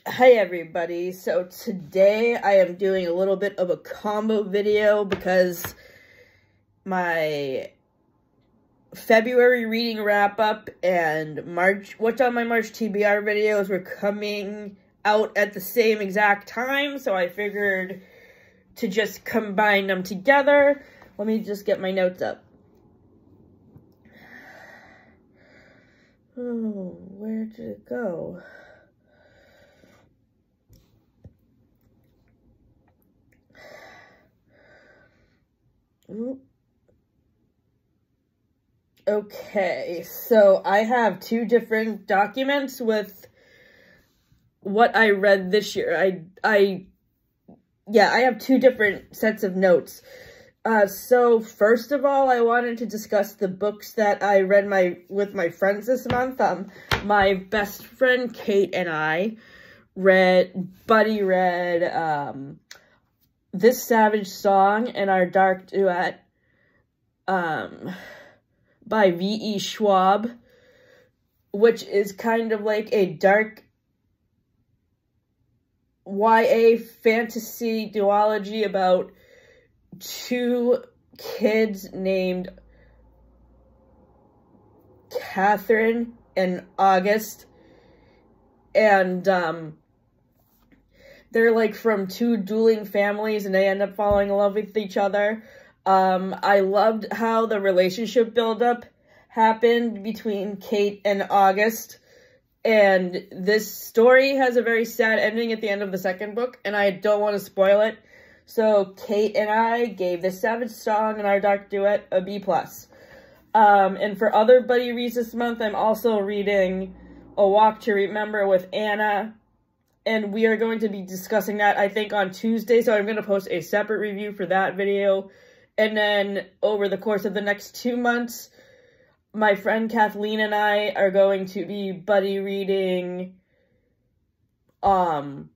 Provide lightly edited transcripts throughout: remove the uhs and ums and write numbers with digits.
Hey everybody, so today I am doing a little bit of a combo video because my February reading wrap up and what's on my March TBR videos were coming out at the same exact time, so I figured to just combine them together. Let me just get my notes up. Oh, where did it go? Okay, so I have two different documents with what I read this year. I have two different sets of notes. So first of all, I wanted to discuss the books that I read with my friends this month. My best friend Kate and I read This Savage Song and Our Dark Duet by V.E. Schwab, which is kind of like a dark YA fantasy duology about two kids named Catherine and August, and they're like from two dueling families and they end up falling in love with each other. I loved how the relationship buildup happened between Kate and August, and this story has a very sad ending at the end of the second book, and I don't want to spoil it. So Kate and I gave This Savage Song and Our Dark Duet a B+. And for other buddy reads this month, I'm also reading A Walk to Remember with Anna, and we are going to be discussing that, I think, on Tuesday, so I'm going to post a separate review for that video. And then over the course of the next 2 months, my friend Kathleen and I are going to be buddy reading The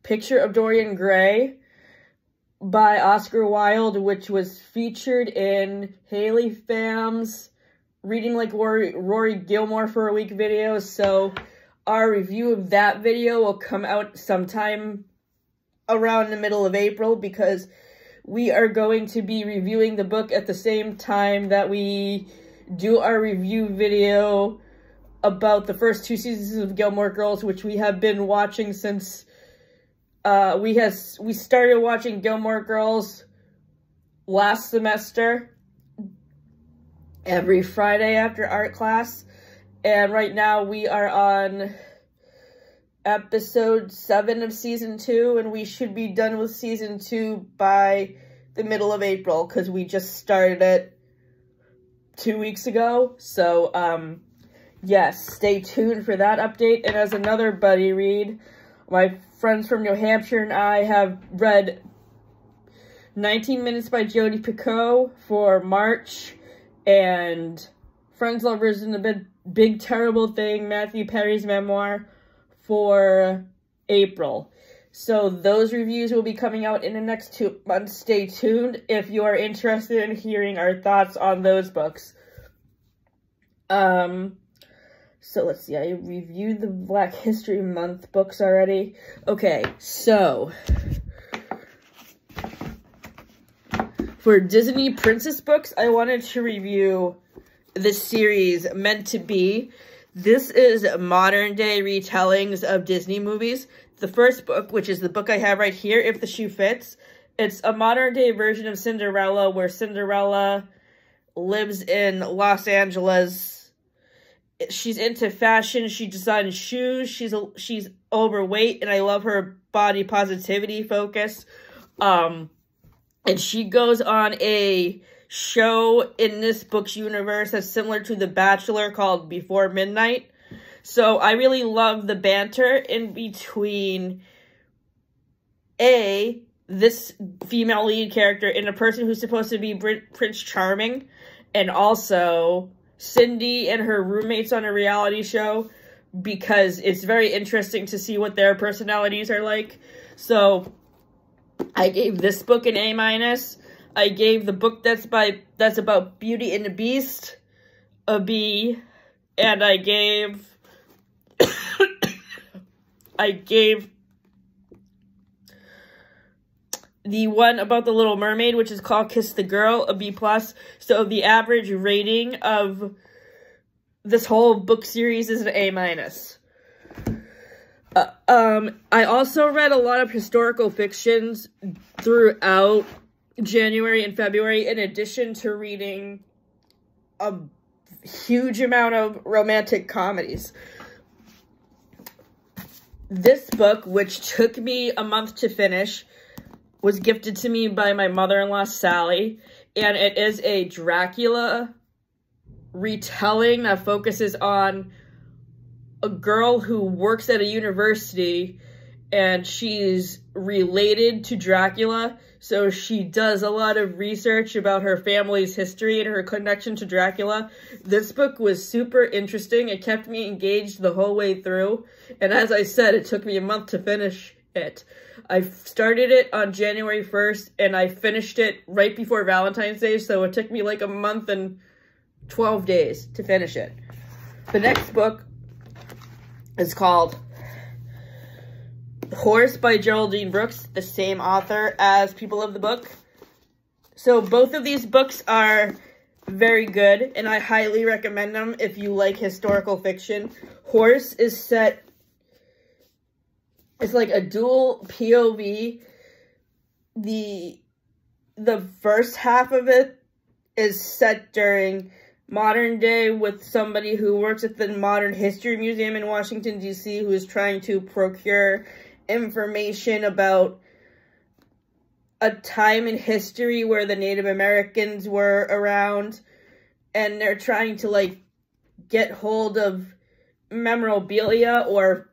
Picture of Dorian Gray by Oscar Wilde, which was featured in Haley Pham's Reading Like Rory Gilmore for a Week video. So our review of that video will come out sometime around the middle of April, because we are going to be reviewing the book at the same time that we do our review video about the first 2 seasons of Gilmore Girls, which we have been watching since we started watching Gilmore Girls last semester every Friday after art class. And right now we are on episode 7 of season 2, and we should be done with season 2 by the middle of April, because we just started it 2 weeks ago. So, yes, stay tuned for that update. And as another buddy read, my friends from New Hampshire and I have read 19 Minutes by Jodi Picoult for March, and Friends, Lovers, and the Big Terrible Thing, Matthew Perry's memoir, for April. So those reviews will be coming out in the next 2 months. Stay tuned if you are interested in hearing our thoughts on those books. So let's see, I reviewed the Black History Month books already. Okay, so for Disney Princess books, I wanted to review the series Meant to Be. This is modern day retellings of Disney movies. The first book, which is the book I have right here, If the Shoe Fits, it's a modern day version of Cinderella, where Cinderella lives in Los Angeles. She's into fashion. She designs shoes. She's overweight, and I love her body positivity focus. And she goes on a show in this book's universe that's similar to The Bachelor, called Before Midnight. So I really love the banter in between this female lead character and a person who's supposed to be Prince Charming, and also Cindy and her roommates on a reality show, because it's very interesting to see what their personalities are like. So I gave this book an A-. I gave the book that's about Beauty and the Beast a B, and I gave the one about the Little Mermaid, which is called Kiss the Girl, a B+. So the average rating of this whole book series is an A-. I also read a lot of historical fictions throughout January and February, in addition to reading a huge amount of romantic comedies. This book, which took me a month to finish, was gifted to me by my mother-in-law, Sally, and it is a Dracula retelling that focuses on a girl who works at a university, and she's related to Dracula, so she does a lot of research about her family's history and her connection to Dracula. This book was super interesting. It kept me engaged the whole way through, and as I said, it took me a month to finish it. I started it on January 1st, and I finished it right before Valentine's Day, so it took me like a month and 12 days to finish it. The next book is called Horse by Geraldine Brooks, the same author as People of the Book. So both of these books are very good, and I highly recommend them if you like historical fiction. Horse is set, it's like a dual POV. The first half of it is set during modern day with somebody who works at the Modern History Museum in Washington, D.C., who is trying to procure information about a time in history where the Native Americans were around, and they're trying to, like, get hold of memorabilia or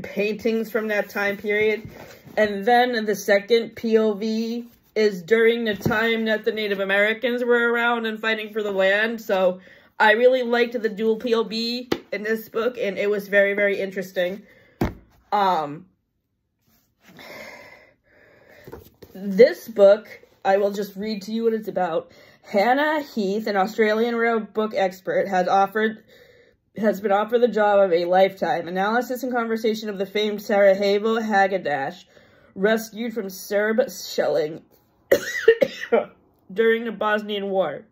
paintings from that time period. And then the second POV is during the time that the Native Americans were around and fighting for the land. So I really liked the dual POV in this book, and it was very, very interesting. This book, I will just read to you what it's about. Hannah Heath, an Australian rare book expert, has been offered the job of a lifetime. Analysis and conversation of the famed Sarajevo Haggadah, rescued from Serb shelling during the Bosnian War.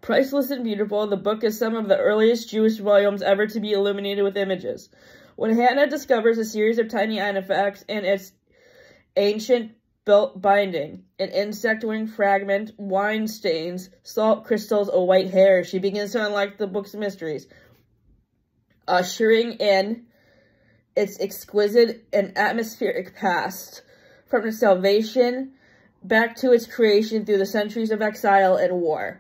Priceless and beautiful, the book is some of the earliest Jewish volumes ever to be illuminated with images. When Hannah discovers a series of tiny artifacts in its ancient built binding, an insect wing fragment, wine stains, salt crystals, a white hair, she begins to unlock the book's mysteries, ushering in its exquisite and atmospheric past, from its salvation back to its creation through the centuries of exile and war.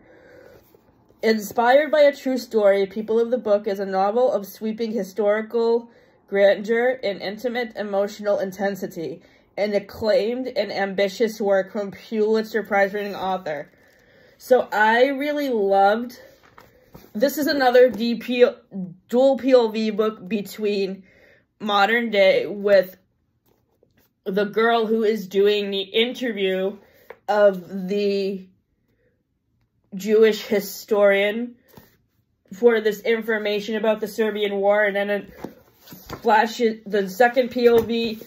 Inspired by a true story, People of the Book is a novel of sweeping historical grandeur and intimate emotional intensity, an acclaimed and ambitious work from Pulitzer Prize-winning author. So I really loved, this is another dual POV book between modern day with the girl who is doing the interview of the Jewish historian for this information about the Serbian War, and then it flashes, the second POV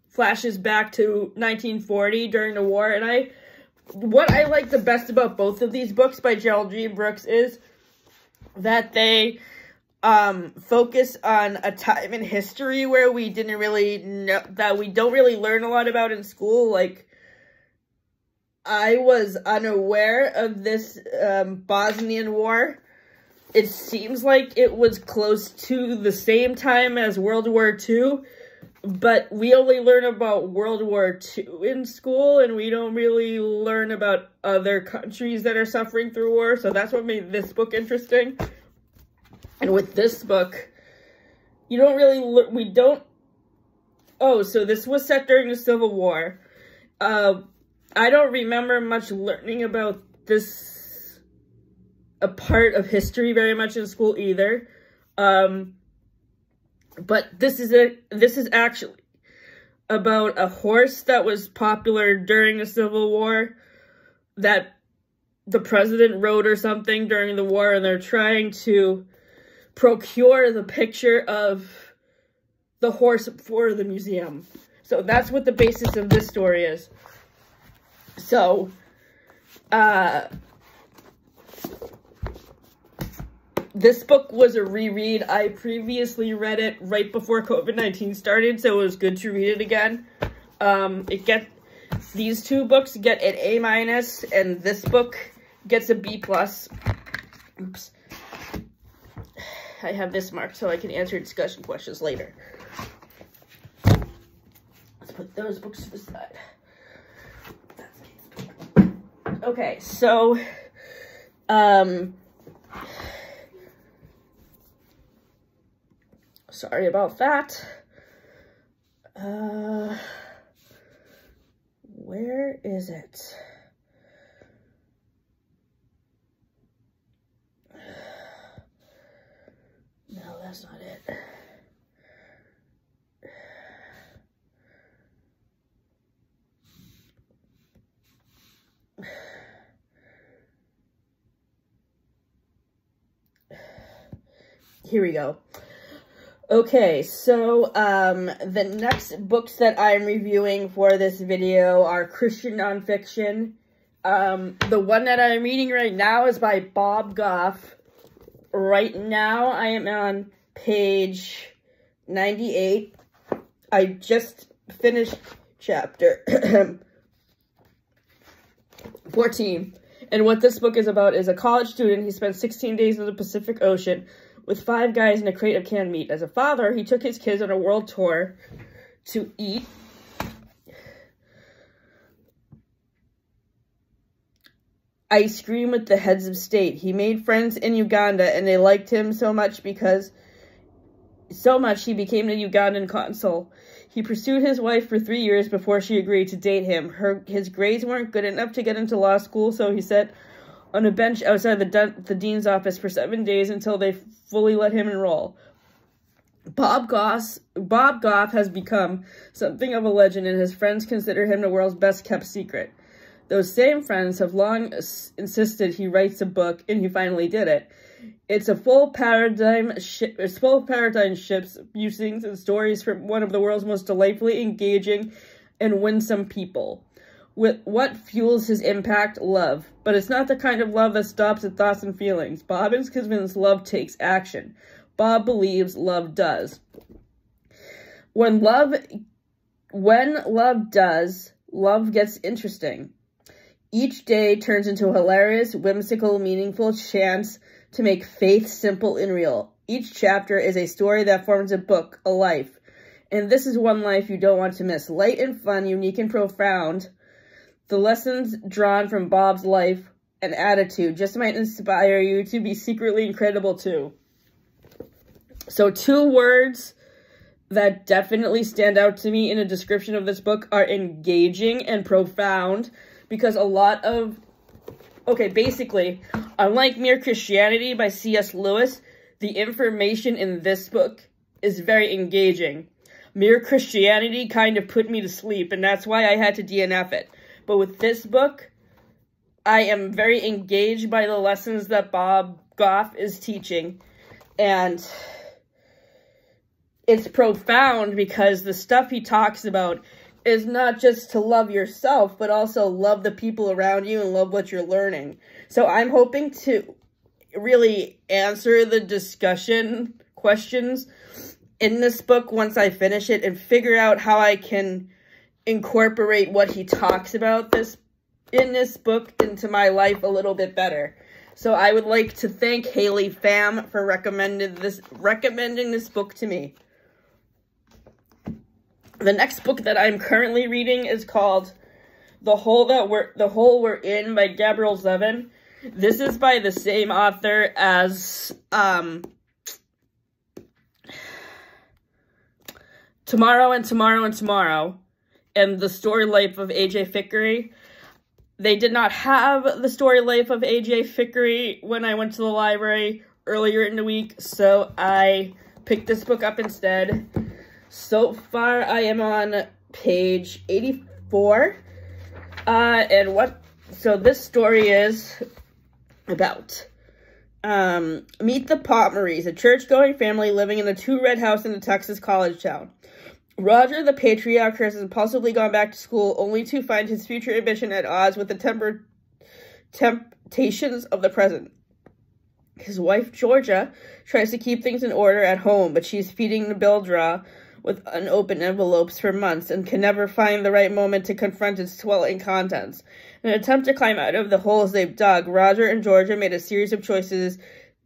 flashes back to 1940 during the war. And what I like the best about both of these books by Geraldine Brooks is that they focus on a time in history where we didn't really know, that we don't really learn a lot about in school. Like, I was unaware of this Bosnian War. It seems like it was close to the same time as World War II, but we only learn about World War II in school, and we don't really learn about other countries that are suffering through war, so that's what made this book interesting. And with this book, you don't really, so this was set during the Civil War. I don't remember much learning about this, a part of history very much in school either. But this is actually about a horse that was popular during the Civil War that the president wrote or something during the war, and they're trying to procure the picture of the horse for the museum. So that's what the basis of this story is. So, this book was a reread. I previously read it right before COVID-19 started, so it was good to read it again. These two books get an A-, and this book gets a B+. Oops. I have this marked so I can answer discussion questions later. Let's put those books to the side. Okay, so, sorry about that. Where is it? No, that's not it. Here we go. Okay, so, the next books that I'm reviewing for this video are Christian nonfiction. The one that I'm reading right now is by Bob Goff. Right now, I am on page 98. I just finished chapter 14. And what this book is about is a college student. He spent 16 days in the Pacific Ocean with 5 guys in a crate of canned meat. As a father, he took his kids on a world tour to eat ice cream with the heads of state. He made friends in Uganda, and they liked him so much he became the Ugandan consul. He pursued his wife for 3 years before she agreed to date him. His grades weren't good enough to get into law school, so he sat on a bench outside the dean's office for 7 days until they fully let him enroll. Bob Goff has become something of a legend, and his friends consider him the world's best-kept secret. Those same friends have long insisted he writes a book, and he finally did it. It's full paradigm shifts, musings, and stories from one of the world's most delightfully engaging and winsome people. With what fuels his impact? Love. But it's not the kind of love that stops at thoughts and feelings. Bob is convinced love takes action. Bob believes love does. When love does, love gets interesting. Each day turns into a hilarious, whimsical, meaningful chance to make faith simple and real. Each chapter is a story that forms a book, a life. And this is one life you don't want to miss. Light and fun, unique and profound. The lessons drawn from Bob's life and attitude just might inspire you to be secretly incredible too. So 2 words that definitely stand out to me in a description of this book are engaging and profound, because basically, unlike Mere Christianity by C.S. Lewis, the information in this book is very engaging. Mere Christianity kind of put me to sleep, and that's why I had to DNF it. But with this book, I am very engaged by the lessons that Bob Goff is teaching. And it's profound because the stuff he talks about is not just to love yourself, but also love the people around you and love what you're learning. So I'm hoping to really answer the discussion questions in this book once I finish it and figure out how I can incorporate what he talks about in this book into my life a little bit better. So I would like to thank Haley Pham for recommending this book to me. The next book that I'm currently reading is called The Hole We're In by Gabrielle Zevin. This is by the same author as Tomorrow and Tomorrow and Tomorrow, and The Story Life of A.J. Fickery. They did not have The Story Life of A.J. Fickery when I went to the library earlier in the week, so I picked this book up instead. So far, I am on page 84, and what So this story is about meet the Potmerys, a church-going family living in a two-red house in a Texas college town. Roger, the patriarch, has impulsively gone back to school only to find his future ambition at odds with the temptations of the present. His wife, Georgia, tries to keep things in order at home, but she's feeding the bill drawer with unopened envelopes for months and can never find the right moment to confront its swelling contents. In an attempt to climb out of the holes they've dug, Roger and Georgia made a series of choices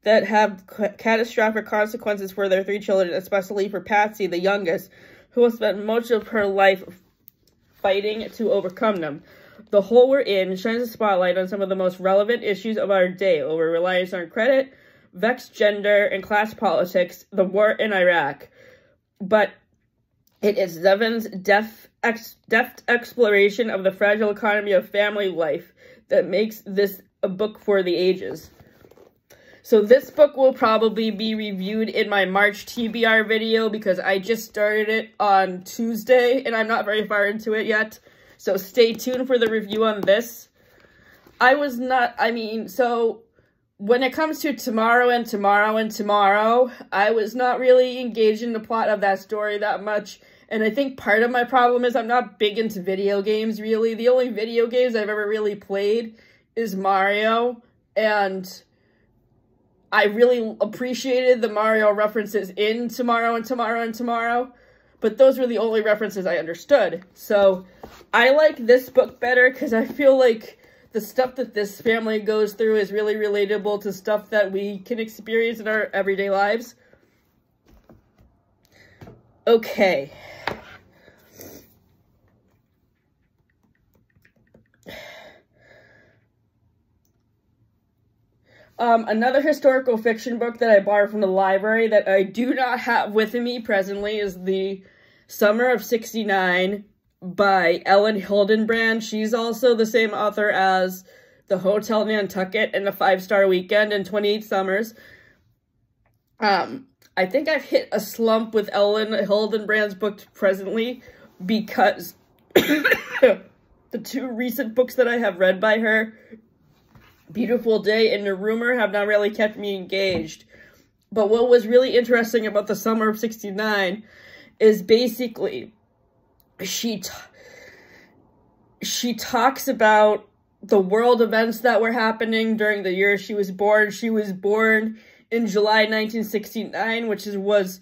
that have catastrophic consequences for their three children, especially for Patsy, the youngest, who will spend much of her life fighting to overcome them. The Hole We're In shines a spotlight on some of the most relevant issues of our day, over reliance on credit, vexed gender and class politics, the war in Iraq. But it is Devin's deft exploration of the fragile economy of family life that makes this a book for the ages. So this book will probably be reviewed in my March TBR video because I just started it on Tuesday and I'm not very far into it yet. So stay tuned for the review on this. So when it comes to Tomorrow and Tomorrow and Tomorrow, I was not really engaged in the plot of that story that much. And I think part of my problem is I'm not big into video games, really. The only video games I've ever really played is Mario, and I really appreciated the Mario references in Tomorrow and Tomorrow and Tomorrow, but those were the only references I understood. So I like this book better because I feel like the stuff that this family goes through is really relatable to stuff that we can experience in our everyday lives. Okay. Another historical fiction book that I borrowed from the library that I do not have with me presently is The Summer of '69 by Ellen Hildenbrand. She's also the same author as The Hotel Nantucket and The 5-Star Weekend and 28 Summers. I think I've hit a slump with Ellen Hildenbrand's books presently because the two recent books that I have read by her, Beautiful Day and The Rumor, have not really kept me engaged. But what was really interesting about The Summer of '69 is basically she talks about the world events that were happening during the year she was born. She was born in July 1969, which was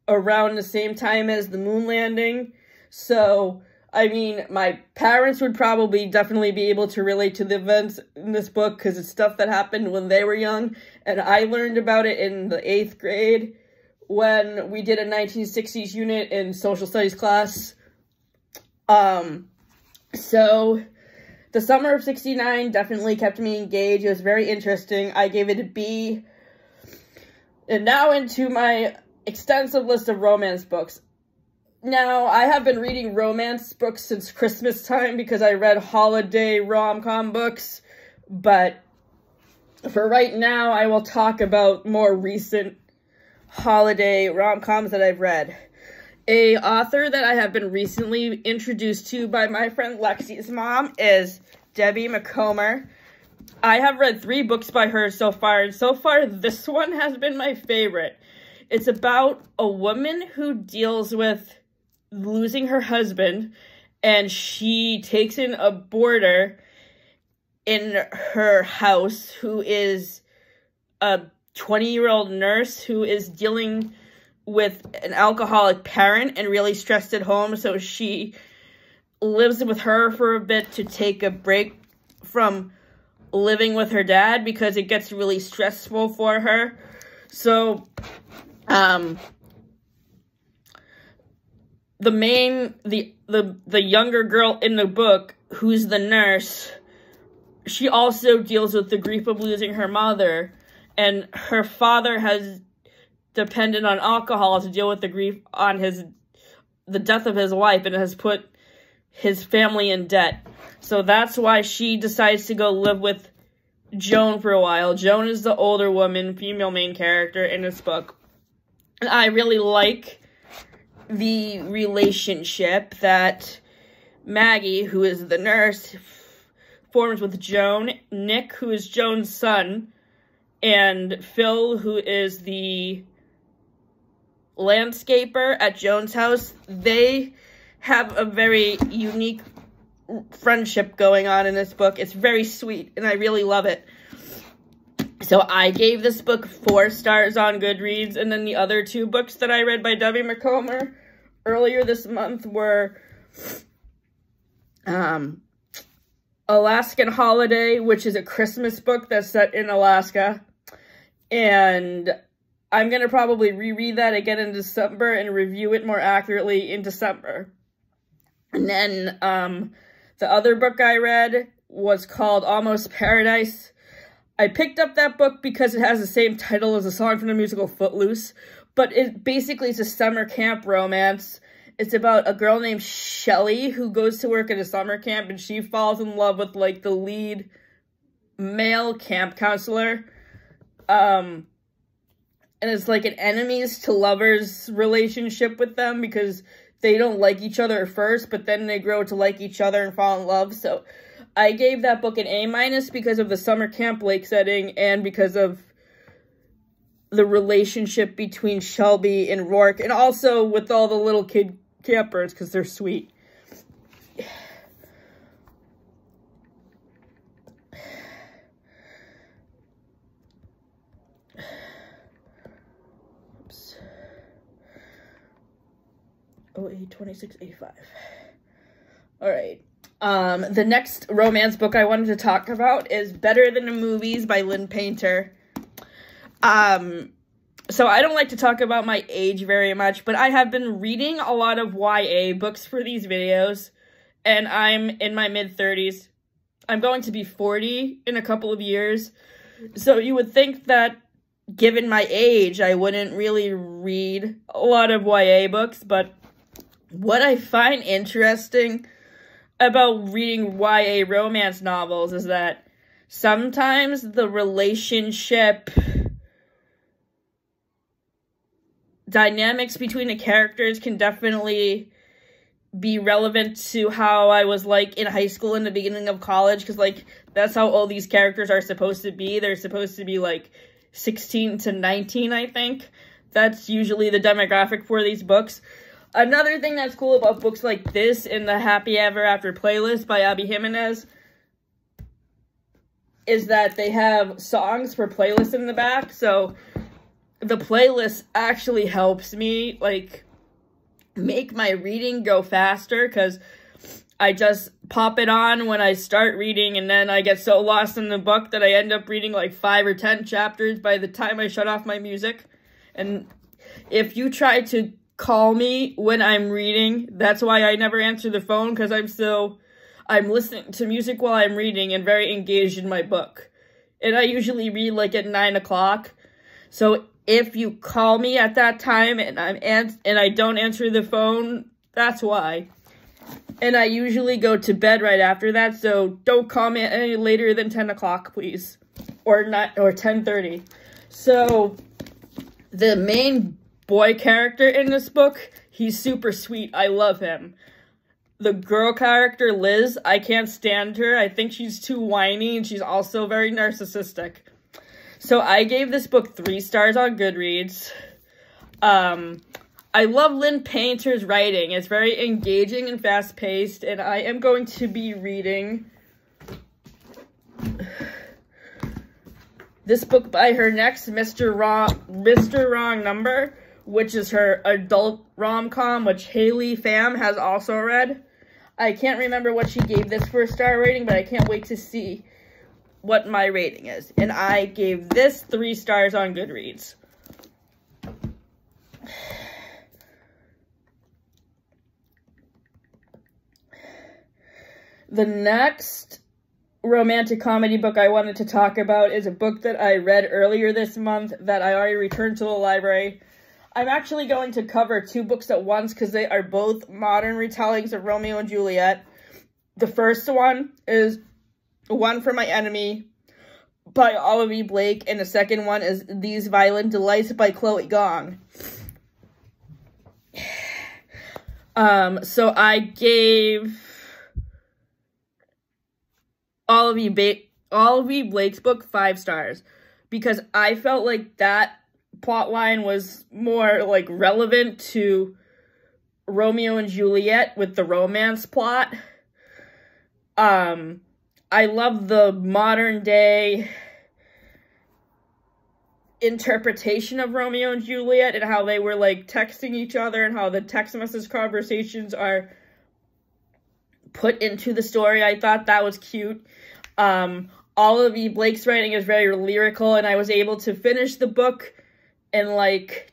around the same time as the moon landing. So, I mean, my parents would probably definitely be able to relate to the events in this book because it's stuff that happened when they were young. And I learned about it in the 8th grade when we did a 1960s unit in social studies class. So The Summer of '69 definitely kept me engaged. It was very interesting. I gave it a B. And now into my extensive list of romance books. Now, I have been reading romance books since Christmas time because I read holiday rom-com books, but for right now, I will talk about more recent holiday rom-coms that I've read. A author that I have been recently introduced to by my friend Lexi's mom is Debbie McComber. I have read 3 books by her so far, and so far this one has been my favorite. It's about a woman who deals with losing her husband, and she takes in a boarder in her house who is a 20-year-old nurse who is dealing with an alcoholic parent and really stressed at home, so she lives with her for a bit to take a break from living with her dad because it gets really stressful for her. So, the younger girl in the book, who's the nurse, she also deals with the grief of losing her mother, and her father has depended on alcohol to deal with the grief on the death of his wife, and has put his family in debt. So that's why she decides to go live with Joan for a while. Joan is the older woman, female main character in this book. And I really like the relationship that Maggie, who is the nurse, forms with Joan, Nick, who is Joan's son, and Phil, who is the landscaper at Joan's house. They have a very unique friendship going on in this book. It's very sweet, and I really love it. So I gave this book 4 stars on Goodreads, and then the other 2 books that I read by Debbie McComber earlier this month were Alaskan Holiday, which is a Christmas book that's set in Alaska, and I'm going to probably reread that again in December and review it more accurately in December. And then the other book I read was called Almost Paradise. I picked up that book because it has the same title as a song from the musical Footloose, but it basically is a summer camp romance. It's about a girl named Shelly who goes to work at a summer camp, and she falls in love with, like, the lead male camp counselor. And it's like an enemies to lovers relationship with them because they don't like each other at first, but then they grow to like each other and fall in love. So I gave that book an A- because of the summer camp lake setting and because of the relationship between Shelby and Rourke, and also with all the little kid campers because they're sweet. Oops. 08-26-85. All right. The next romance book I wanted to talk about is Better Than the Movies by Lynn Painter. So I don't like to talk about my age very much, but I have been reading a lot of YA books for these videos, and I'm in my mid-30s. I'm going to be 40 in a couple of years, so you would think that given my age, I wouldn't really read a lot of YA books, but what I find interesting about reading YA romance novels is that sometimes the relationship dynamics between the characters can definitely be relevant to how I was like in high school and the beginning of college, because like that's how all these characters are supposed to be. They're supposed to be like 16 to 19, I think. That's usually the demographic for these books. Another thing that's cool about books like this in the Happy Ever After playlist by Abby Jimenez is that they have songs for playlists in the back. So the playlist actually helps me, like, make my reading go faster, because I just pop it on when I start reading, and then I get so lost in the book that I end up reading, like, 5 or 10 chapters by the time I shut off my music. And if you try to call me when I'm reading, that's why I never answer the phone, because I'm listening to music while I'm reading and very engaged in my book. And I usually read, like, at 9 o'clock. So if you call me at that time and I don't answer the phone, that's why. And I usually go to bed right after that, so don't call me any later than 10 o'clock, please. Or 10:30. So the main boy character in this book, he's super sweet. I love him. The girl character, Liz, I can't stand her. I think she's too whiny, and she's also very narcissistic. So I gave this book 3 stars on Goodreads. I love Lynn Painter's writing. It's very engaging and fast-paced, and I am going to be reading this book by her next, Mr. Wrong Number, which is her adult rom-com, which Haley Pham has also read. I can't remember what she gave this for a star rating, but I can't wait to see what my rating is. And I gave this 3 stars on Goodreads. The next romantic comedy book I wanted to talk about is a book that I read earlier this month that I already returned to the library. I'm actually going to cover 2 books at once because they are both modern retellings of Romeo and Juliet. The first one is One for My Enemy by Olive E. Blake, and the second one is These Violent Delights by Chloe Gong. So I gave Olivia Blake's book 5 stars, because I felt like that plot line was more like relevant to Romeo and Juliet with the romance plot. I love the modern day interpretation of Romeo and Juliet and how they were like texting each other and how the text message conversations are put into the story. I thought that was cute. Olivia Blake's writing is very lyrical, and I was able to finish the book in like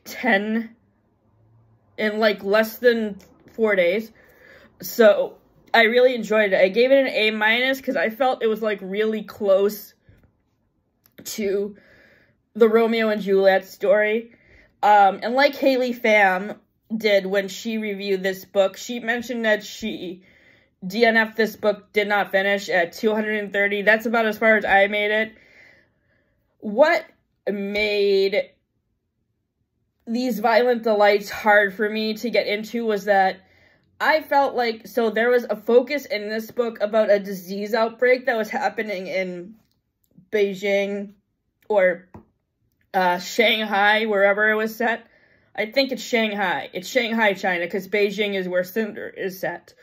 less than 4 days. So I really enjoyed it. I gave it an A- because I felt it was like really close to the Romeo and Juliet story. And like Haley Pham did when she reviewed this book, she mentioned that she DNF'd this book, did not finish at 230. That's about as far as I made it. What made These Violent Delights hard for me to get into was that I felt like, so there was a focus in this book about a disease outbreak that was happening in Beijing or Shanghai, wherever it was set. I think it's Shanghai. It's Shanghai, China, because Beijing is where Cinder is set.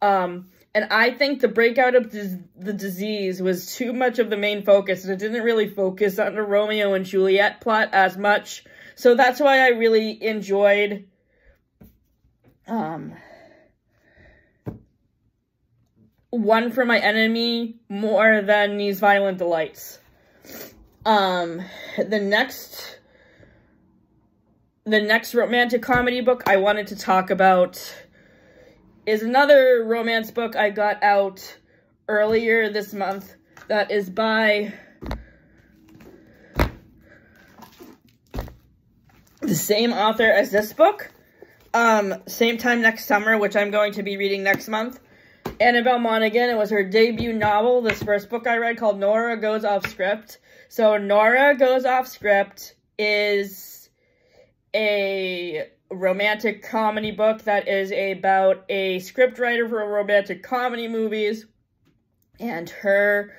And I think the breakout of the disease was too much of the main focus, and it didn't really focus on the Romeo and Juliet plot as much. So that's why I really enjoyed One for My Enemy more than These Violent Delights. The next romantic comedy book I wanted to talk about is another romance book I got out earlier this month that is by the same author as this book. Same time next summer, which I'm going to be reading next month. Annabelle Monaghan. It was her debut novel, this first book I read, called Nora Goes Off Script. So Nora Goes Off Script is a romantic comedy book that is about a scriptwriter for romantic comedy movies, and her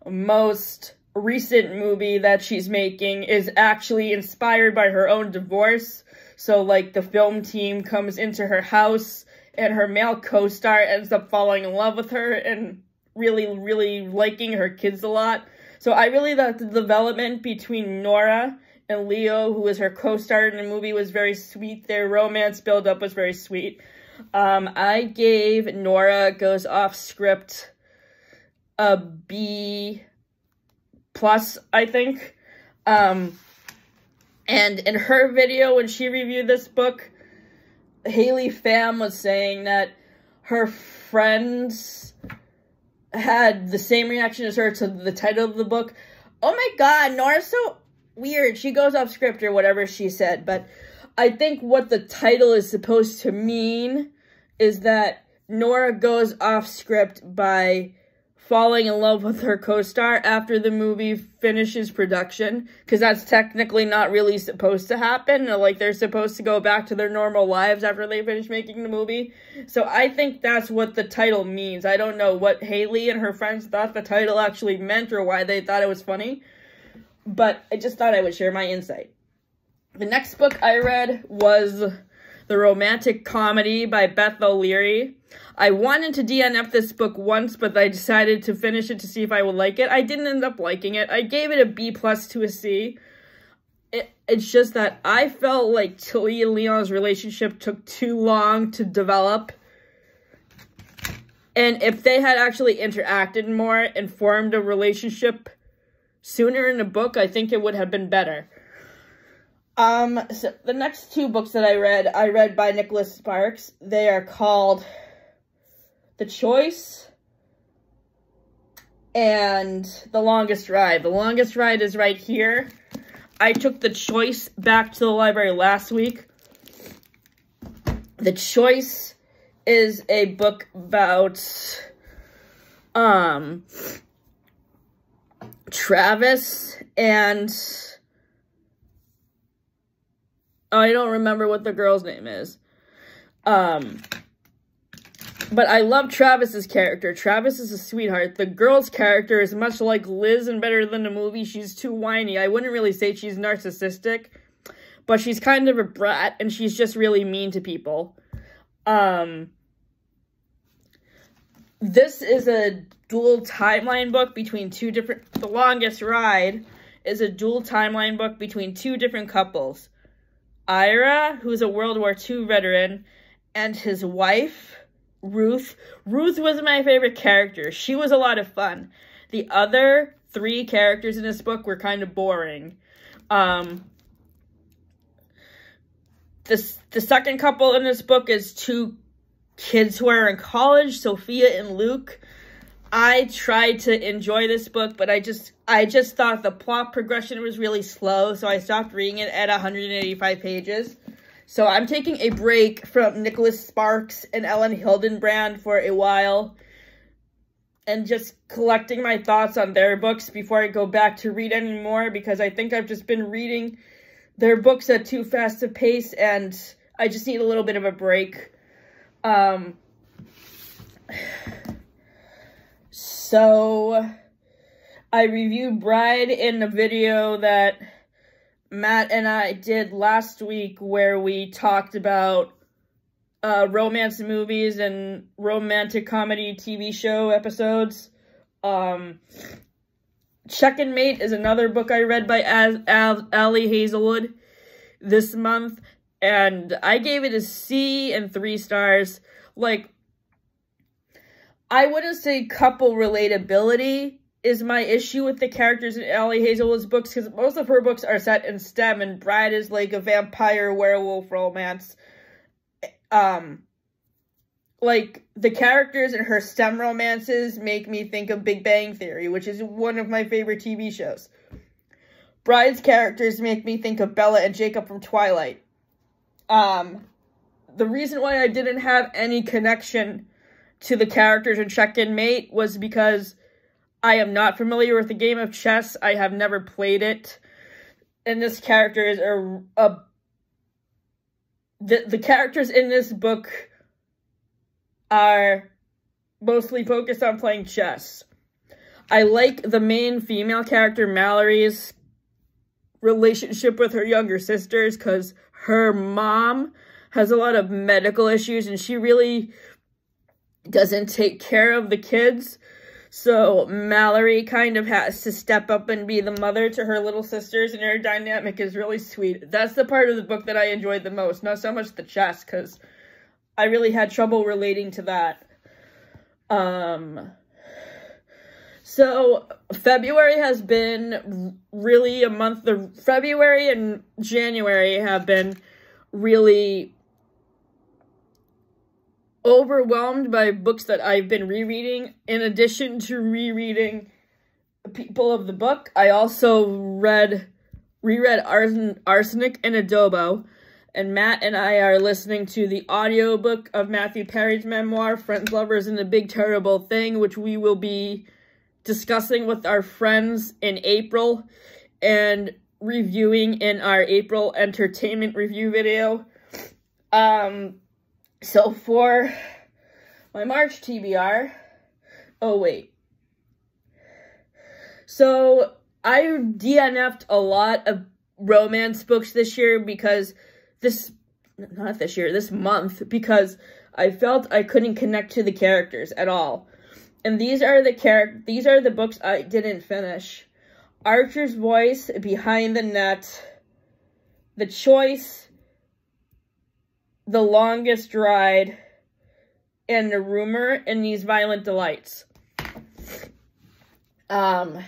most recent movie that she's making is actually inspired by her own divorce. So like the film team comes into her house and her male co-star ends up falling in love with her and really liking her kids a lot. So I really thought the development between Nora and Leo, who was her co-star in the movie, was very sweet. Their romance build-up was very sweet. I gave Nora Goes Off Script a B+, I think. And in her video, when she reviewed this book, Haley Pham was saying that her friends had the same reaction as her to the title of the book. Oh my god, Nora's so weird. She goes off script or whatever she said. But I think what the title is supposed to mean is that Nora goes off script by falling in love with her co-star after the movie finishes production, because that's technically not really supposed to happen. Like, they're supposed to go back to their normal lives after they finish making the movie. So I think that's what the title means. I don't know what Haley and her friends thought the title actually meant or why they thought it was funny, but I just thought I would share my insight. The next book I read was the romantic comedy by Beth O'Leary. I wanted to DNF this book once, but I decided to finish it to see if I would like it. I didn't end up liking it. I gave it a B+ to a C. It's just that I felt like Tilly and Leon's relationship took too long to develop. And if they had actually interacted more and formed a relationship sooner in the book, I think it would have been better. So the next two books that I read by Nicholas Sparks. They are called The Choice and The Longest Ride. The Longest Ride is right here. I took The Choice back to the library last week. The Choice is a book about Travis and I don't remember what the girl's name is. But I love Travis's character. Travis is a sweetheart. The girl's character is much like Liz in Better Than the Movie. She's too whiny. I wouldn't really say she's narcissistic, but she's kind of a brat, and she's just really mean to people. This is a dual timeline book between two different... The Longest Ride is a dual timeline book between two different couples. Ira, who's a World War II veteran, and his wife, Ruth. Ruth was my favorite character. She was a lot of fun. The other three characters in this book were kind of boring. The second couple in this book is two kids who are in college, Sophia and Luke. I tried to enjoy this book, but I just thought the plot progression was really slow, so I stopped reading it at 185 pages. So I'm taking a break from Nicholas Sparks and Ellen Hildenbrand for a while, and just collecting my thoughts on their books before I go back to read any more, because I think I've just been reading their books at too fast a pace, and I just need a little bit of a break. So I reviewed Bride in the video that Matt and I did last week, where we talked about romance movies and romantic comedy TV show episodes. Check and Mate is another book I read by Ali Hazelwood this month, and I gave it a C and 3 stars. Like, I wouldn't say couple relatability is my issue with the characters in Ali Hazelwood's books, because most of her books are set in STEM, and Bride is like a vampire werewolf romance. Like, the characters in her STEM romances make me think of Big Bang Theory, which is one of my favorite TV shows. Bride's characters make me think of Bella and Jacob from Twilight. The reason why I didn't have any connection to the characters in Check and Mate was because I am not familiar with the game of chess. I have never played it. And this character is the characters in this book are mostly focused on playing chess. I like the main female character, Mallory's relationship with her younger sisters, because her mom has a lot of medical issues, and she really doesn't take care of the kids. So Mallory kind of has to step up and be the mother to her little sisters, and her dynamic is really sweet. That's the part of the book that I enjoyed the most, not so much the chess, because I really had trouble relating to that. So February has been really a month. February and January have been really overwhelmed by books that I've been rereading. In addition to rereading People of the Book, I also reread Arsenic and Adobo, and Matt and I are listening to the audiobook of Matthew Perry's memoir, Friends, Lovers, and the Big Terrible Thing, which we will be discussing with our friends in April and reviewing in our April entertainment review video. So for my March TBR, So I DNF'd a lot of romance books this year because this month, because I felt I couldn't connect to the characters at all. And these are the books I didn't finish. Archer's Voice, Behind the Net, The Choice, The Longest Ride, and The Rumor, and These Violent Delights. The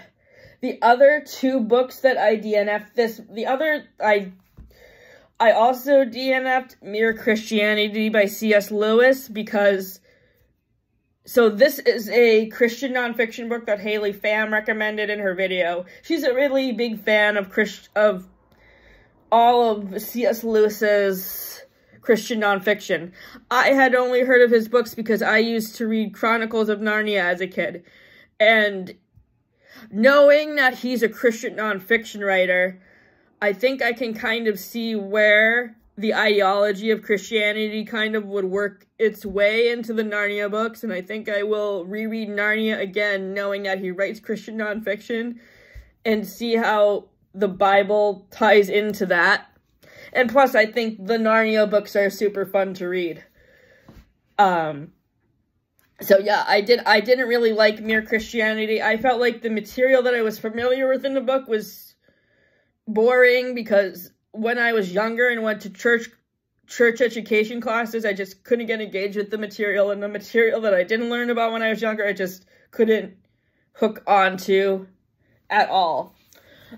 other two books that I DNF'd I also DNF'd Mere Christianity by C.S. Lewis, because this is a Christian nonfiction book that Haley Pham recommended in her video. She's a really big fan of all of C.S. Lewis's Christian nonfiction. I had only heard of his books because I used to read Chronicles of Narnia as a kid. And knowing that he's a Christian nonfiction writer, I think I can kind of see where the ideology of Christianity kind of would work its way into the Narnia books, and I think I will reread Narnia again, knowing that he writes Christian nonfiction, and see how the Bible ties into that. And plus, I think the Narnia books are super fun to read. So yeah, I didn't really like Mere Christianity. I felt like the material that I was familiar with in the book was boring, because when I was younger and went to church education classes, I just couldn't get engaged with the material, and the material that I didn't learn about when I was younger, I just couldn't hook onto at all.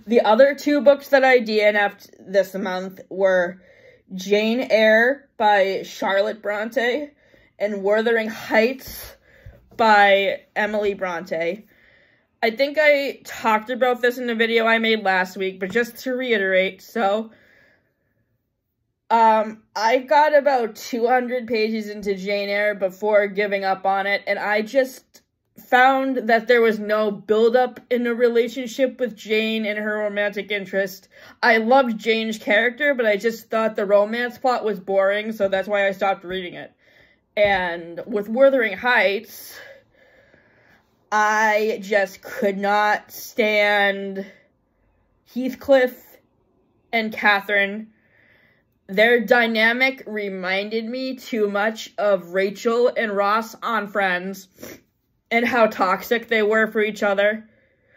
The other two books that I DNF'd this month were Jane Eyre by Charlotte Bronte and Wuthering Heights by Emily Bronte. I think I talked about this in the video I made last week, but just to reiterate, so I got about 200 pages into Jane Eyre before giving up on it, and I just found that there was no build-up in the relationship with Jane and her romantic interest. I loved Jane's character, but I just thought the romance plot was boring, so that's why I stopped reading it. And with Wuthering Heights, I just could not stand Heathcliff and Catherine. Their dynamic reminded me too much of Rachel and Ross on Friends, and how toxic they were for each other.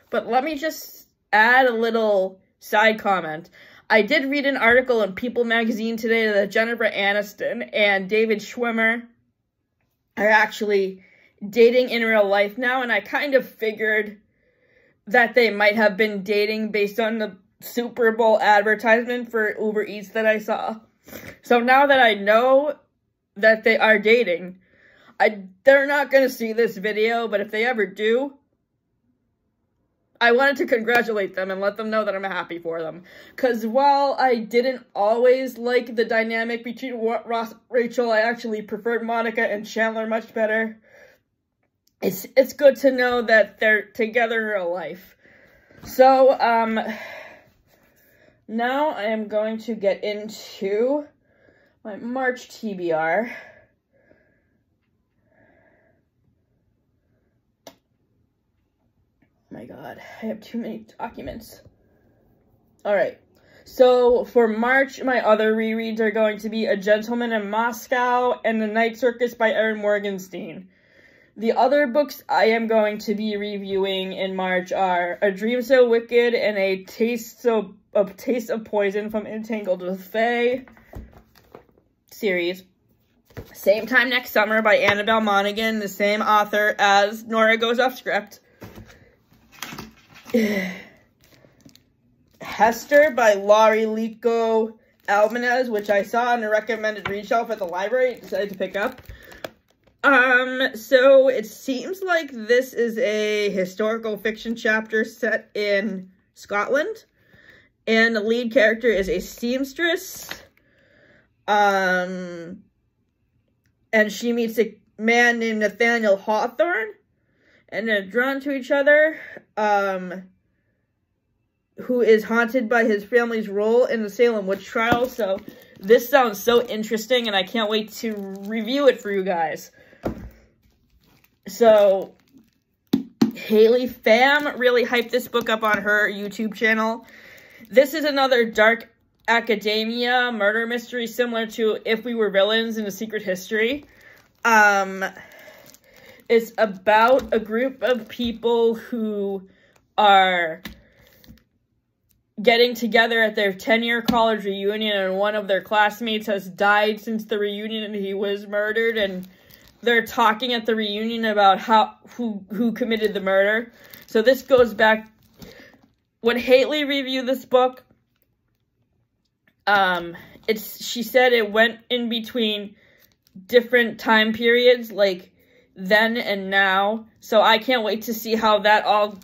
But let me just add a little side comment. I did read an article in People magazine today that Jennifer Aniston and David Schwimmer are actually dating in real life now, and I kind of figured that they might have been dating based on the Super Bowl advertisement for Uber Eats that I saw. So now that I know that they are dating, they're not going to see this video, but if they ever do, I wanted to congratulate them and let them know that I'm happy for them. Because while I didn't always like the dynamic between Ross and Rachel, I actually preferred Monica and Chandler much better. It's good to know that they're together in real life. So, now I am going to get into my March TBR. My God, I have too many documents. Alright, so for March, my other rereads are going to be A Gentleman in Moscow and The Night Circus by Erin Morgenstein. The other books I am going to be reviewing in March are A Dream So Wicked and A Taste of Poison from Entangled with Fae series. Same time next summer by Annabelle Monaghan, the same author as Nora Goes Off Script. Hester by Laurie Lico Albanez, which I saw on the recommended read shelf at the library, decided to pick up. So it seems like this is a historical fiction chapter set in Scotland, and the lead character is a seamstress, and she meets a man named Nathaniel Hawthorne, and they're drawn to each other, who is haunted by his family's role in the Salem witch trials. So this sounds so interesting, and I can't wait to review it for you guys. So Haley Pham really hyped this book up on her YouTube channel. This is another dark academia murder mystery similar to If We Were Villains in A Secret History. It's about a group of people who are getting together at their 10-year college reunion, and one of their classmates has died since the reunion and he was murdered, and they're talking at the reunion about who committed the murder. So this goes back, when Haley reviewed this book, she said it went in between different time periods, like then and now. So I can't wait to see how that all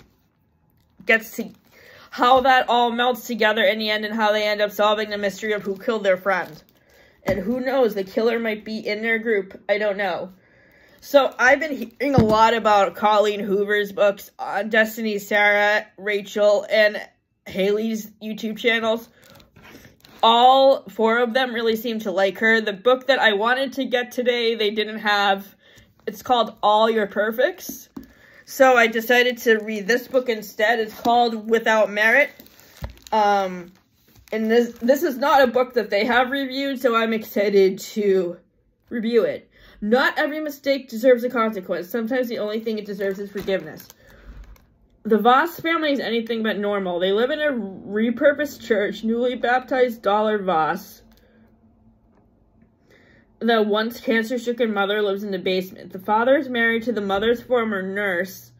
melts together in the end, and how they end up solving the mystery of who killed their friend. And who knows, the killer might be in their group. I don't know. So I've been hearing a lot about Colleen Hoover's books on Destiny, Sarah, Rachel, and Haley's YouTube channels. all 4 of them really seem to like her. The book that I wanted to get today, they didn't have. It's called All Your Perfects. So I decided to read this book instead. It's called Without Merit. And this is not a book that they have reviewed, so I'm excited to review it. Not every mistake deserves a consequence. Sometimes the only thing it deserves is forgiveness. The Voss family is anything but normal. They live in a repurposed church, newly baptized Dollar Voss. The once cancer-stricken mother lives in the basement. The father is married to the mother's former nurse.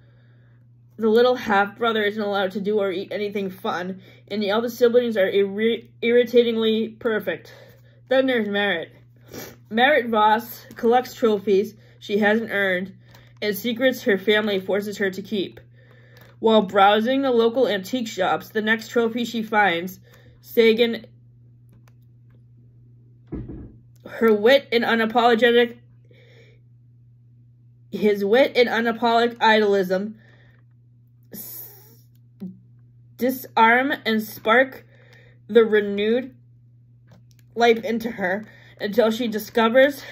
The little half-brother isn't allowed to do or eat anything fun, and the eldest siblings are irritatingly perfect. Then there's Merit. Merit Voss collects trophies she hasn't earned, and secrets her family forces her to keep. While browsing the local antique shops, the next trophy she finds, Sagan, his wit and unapologetic idealism disarm and spark the renewed life into her until she discovers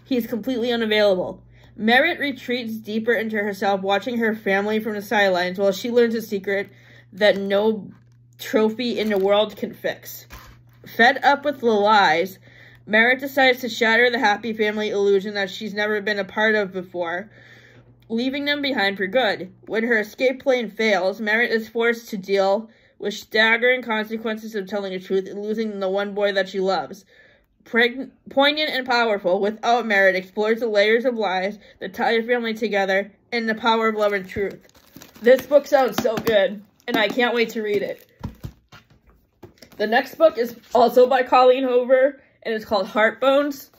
he's completely unavailable. Merit retreats deeper into herself, watching her family from the sidelines while she learns a secret that no trophy in the world can fix. Fed up with the lies, Merit decides to shatter the happy family illusion that she's never been a part of before, leaving them behind for good. When her escape plan fails, Merit is forced to deal with staggering consequences of telling the truth and losing the one boy that she loves. Poignant and powerful, Without Merit explores the layers of lies that tie your family together and the power of love and truth. This book sounds so good, and I can't wait to read it. The next book is also by Colleen Hoover, and it's called Heartbones.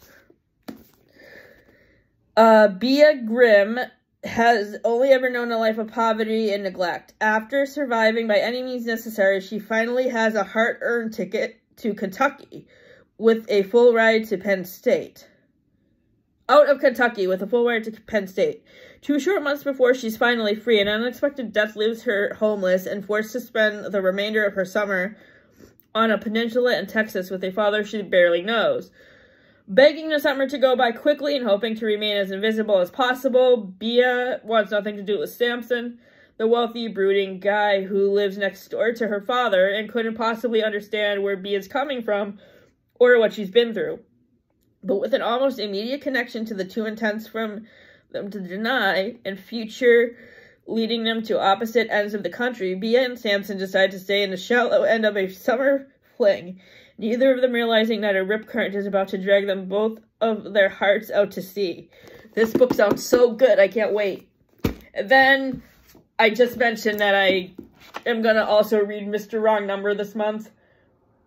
Bea Grimm has only ever known a life of poverty and neglect. After surviving by any means necessary, she finally has a hard-earned ticket to Kentucky with a full ride to Penn State. Out of Kentucky with a full ride to Penn State. 2 short months before she's finally free, an unexpected death leaves her homeless and forced to spend the remainder of her summer on a peninsula in Texas with a father she barely knows. Begging the summer to go by quickly and hoping to remain as invisible as possible, Bea wants nothing to do with Samson, the wealthy, brooding guy who lives next door to her father and couldn't possibly understand where Bea's coming from or what she's been through. But with an almost immediate connection to the too intense from them to deny, and future leading them to opposite ends of the country, Bea and Samson decide to stay in the shallow end of a summer fling, neither of them realizing that a rip current is about to drag them both of their hearts out to sea. This book sounds so good, I can't wait. And then, I just mentioned that I am going to also read Mr. Wrong Number this month,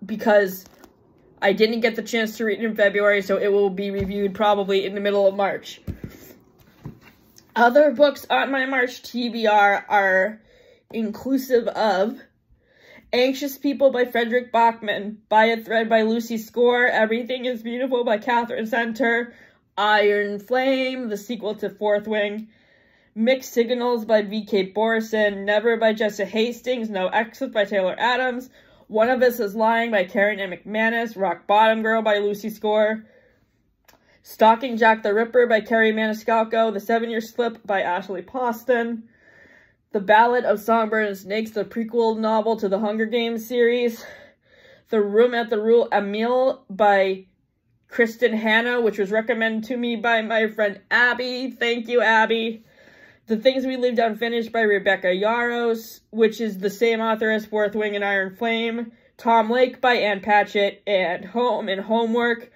because I didn't get the chance to read it in February, so it will be reviewed probably in the middle of March. Other books on my March TBR are inclusive of Anxious People by Frederick Bachman, By a Thread by Lucy Score, Everything is Beautiful by Catherine Center, Iron Flame, the sequel to Fourth Wing, Mixed Signals by V.K. Borison, Never by Jessa Hastings, No Exit by Taylor Adams, One of Us is Lying by Karen M. McManus, Rock Bottom Girl by Lucy Score, Stalking Jack the Ripper by Carrie Maniscalco, The 7-Year Slip by Ashley Poston, The Ballad of Songbird and Snakes, the prequel novel to the Hunger Games series, The Room at the Rue Emile by Kristen Hanna, which was recommended to me by my friend Abby. Thank you, Abby. The Things We Leave Unfinished by Rebecca Yarros, which is the same author as Fourth Wing and Iron Flame. Tom Lake by Ann Patchett, and Home and Homework,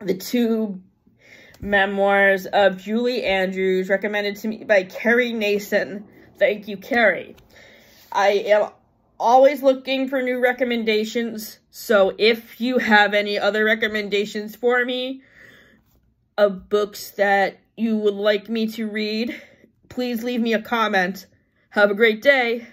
the 2 memoirs of Julie Andrews, recommended to me by Carrie Nason. Thank you, Carrie. I am always looking for new recommendations, so if you have any other recommendations for me of books that you would like me to read, please leave me a comment. Have a great day.